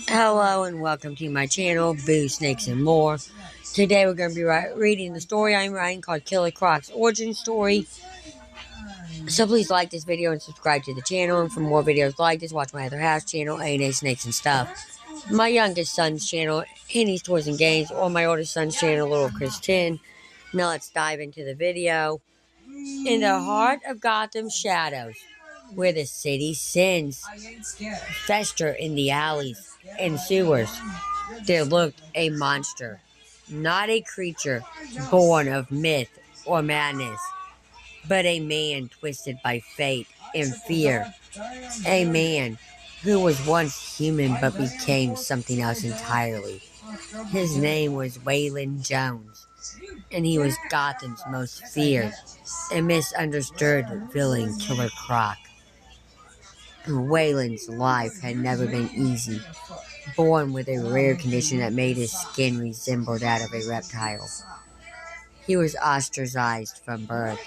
Hello and welcome to my channel, Boo, Snakes, and More. Today we're going to be reading the story I'm writing called Killer Croc's Origin Story. So please like this video and subscribe to the channel. And for more videos like this, watch my other house channel, A&A Snakes and Stuff. My youngest son's channel, Henny's Toys and Games, or my oldest son's channel, Little Chris 10. Now let's dive into the video. In the heart of Gotham's shadows, where the city's sins fester in the alleys and sewers, there lurked a monster, not a creature born of myth or madness, but a man twisted by fate and fear, a man who was once human but became something else entirely. His name was Waylon Jones, and he was Gotham's most feared and misunderstood villain, Killer Croc. Waylon's life had never been easy. Born with a rare condition that made his skin resemble that of a reptile, he was ostracized from birth.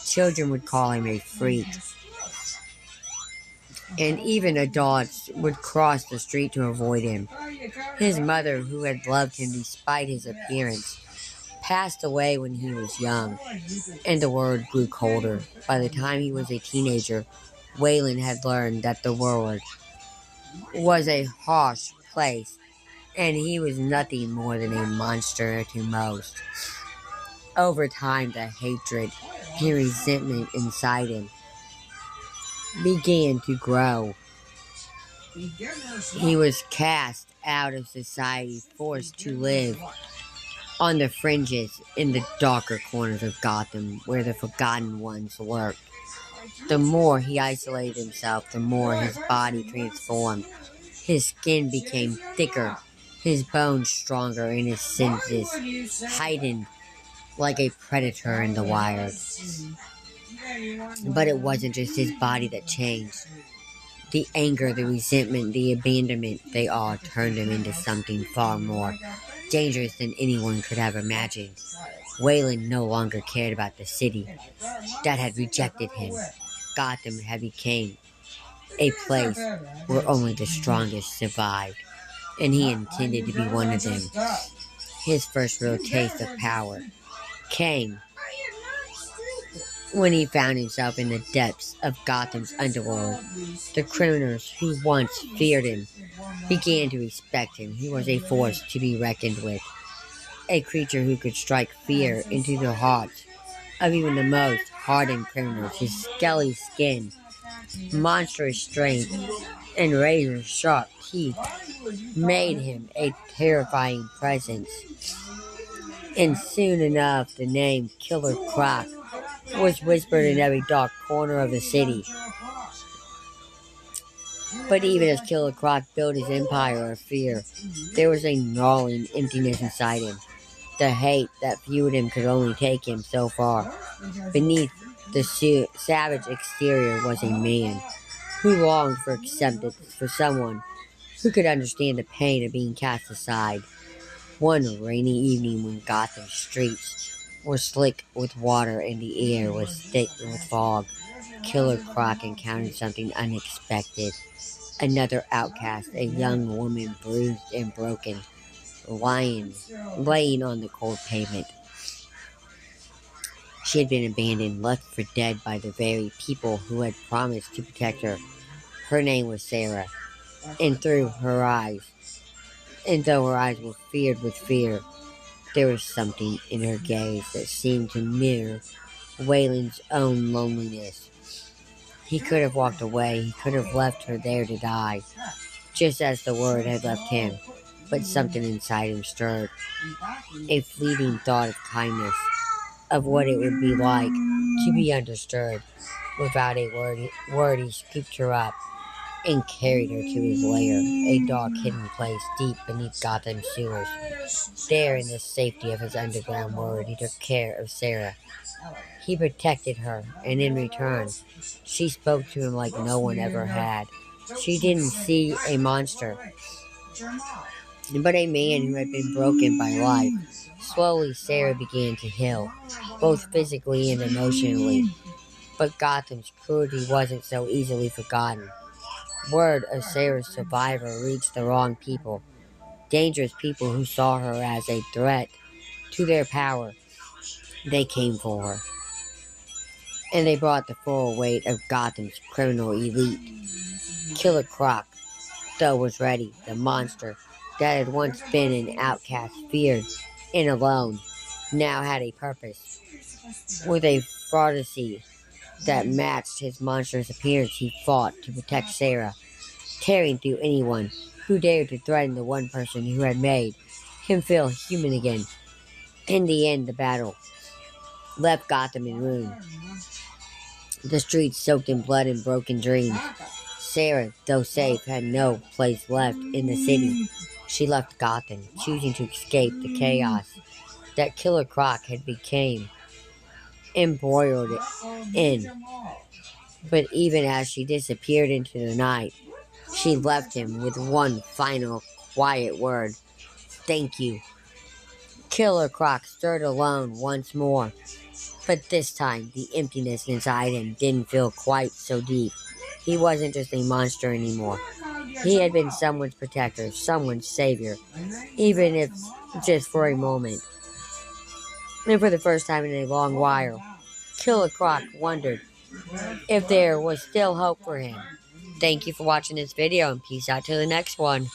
Children would call him a freak, and even adults would cross the street to avoid him. His mother, who had loved him despite his appearance, passed away when he was young, and the world grew colder. By the time he was a teenager, Waylon had learned that the world was a harsh place, and he was nothing more than a monster to most. Over time, the hatred and resentment inside him began to grow. He was cast out of society, forced to live on the fringes in the darker corners of Gotham, where the forgotten ones lurked. The more he isolated himself, the more his body transformed. His skin became thicker, his bones stronger, and his senses heightened like a predator in the wild. But it wasn't just his body that changed. The anger, the resentment, the abandonment, they all turned him into something far more dangerous than anyone could have imagined. Waylon no longer cared about the city that had rejected him. Gotham had become a place where only the strongest survived, and he intended to be one of them. His first real taste of power came when he found himself in the depths of Gotham's underworld. The criminals who once feared him began to respect him. He was a force to be reckoned with, a creature who could strike fear into the hearts of even the most hardened criminals. His scaly skin, monstrous strength, and razor-sharp teeth made him a terrifying presence. And soon enough, the name Killer Croc was whispered in every dark corner of the city. But even as Killer Croc built his empire of fear, there was a gnawing emptiness inside him. The hate that fueled him could only take him so far. Beneath the savage exterior was a man who longed for acceptance, for someone who could understand the pain of being cast aside. One rainy evening when Gotham's streets were slick with water and the air was thick with fog, Killer Croc encountered something unexpected. Another outcast, a young woman bruised and broken, laying on the cold pavement. She had been abandoned, left for dead by the very people who had promised to protect her. Her name was Sarah, and though her eyes were filled with fear, there was something in her gaze that seemed to mirror Waylon's own loneliness. He could have walked away, he could have left her there to die, just as the world had left him, but something inside him stirred. A fleeting thought of kindness, of what it would be like to be understood. Without a word, he scooped her up and carried her to his lair, a dark hidden place deep beneath Gotham's sewers. There, in the safety of his underground world, he took care of Sarah. He protected her, and in return, she spoke to him like no one ever had. She didn't see a monster, but a man who had been broken by life. Slowly, Sarah began to heal, both physically and emotionally. But Gotham's cruelty wasn't so easily forgotten. Word of Sarah's survival reached the wrong people, dangerous people who saw her as a threat to their power. They came for her, and they brought the full weight of Gotham's criminal elite. Killer Croc, though, was ready. The monster that had once been an outcast, feared, and alone, now had a purpose. With a ferocity that matched his monstrous appearance, he fought to protect Sarah, tearing through anyone who dared to threaten the one person who had made him feel human again. In the end, the battle left Gotham in ruin, the streets soaked in blood and broken dreams. Sarah, though safe, had no place left in the city. She left Gotham, choosing to escape the chaos that Killer Croc had become embroiled in. But even as she disappeared into the night, she left him with one final quiet word: thank you. Killer Croc stirred alone once more, but this time the emptiness inside him didn't feel quite so deep. He wasn't just a monster anymore. He had been someone's protector, someone's savior, even if just for a moment. And for the first time in a long while, Killer Croc wondered if there was still hope for him. Thank you for watching this video, and peace out to the next one.